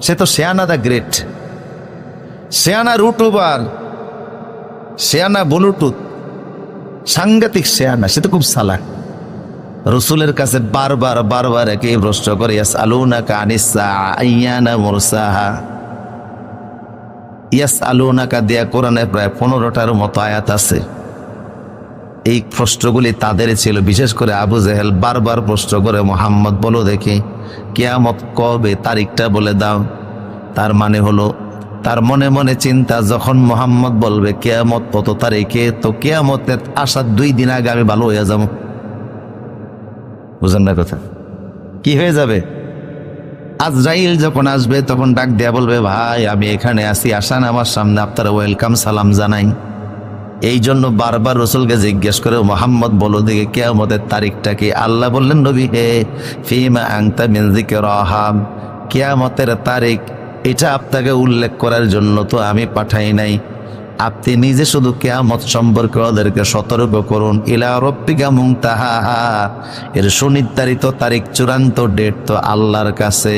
সে তো শেয়ানা দা great, শেয়ানা রুটুবার, শেয়ানা Bluetooth, সাংঘাতিক শেয়ানা, সে তো খুব চালাক। রসুলের কাছে বারবার বারবার একই প্রশ্ন করে, ইয়াসআলুনাকা আনিস-সাআ আইয়ানা মুরসাহা। ইয়াসআলুনাকা দেয়া কোরআনে প্রায় 15টার মতো আয়াত আছে। এই প্রশ্নগুলি তাদের ছিল, বিশেষ করে আবু জেহেল বারবার প্রশ্ন করে, মোহাম্মদ বলো দেখি কিয়ামত কবে, তারিখটা বলে দাও। তার মানে হলো তার মনে মনে চিন্তা, যখন মোহাম্মদ বলবে কিয়ামত কত তারিখে, তো কিয়ামতের আসার 2 দিন আগে আমি ভালো হয়ে যাব। বুঝেন না কথা? কি হয়ে যাবে? আজরাইল যখন আসবে তখন ডাক দেয়া বলবে, ভাই আমি এখানে আছি, আসান আমার সামনে, আপনারা ওয়েলকাম সালাম জানাই। এই জন্য বারবার রসুলকে জিজ্ঞেস করে, মোহাম্মদ বলো দেখে কিয়ামতের তারিখটা কি? আল্লাহ বললেন, নবী হে, ফিমা আনতা মিন যিকরাহা, কিয়ামতের তারিখ এটা আপনাকে উল্লেখ করার জন্য তো আমি পাঠাই নাই, আপনি নিজে শুধু কিয়ামত সম্পর্কে ওদেরকে সতর্ক করুন। ইলা রাব্বিকা মুনতাহাহা, এর সুনির্ধারিত তারিখ, চূড়ান্ত ডেট তো আল্লাহর কাছে।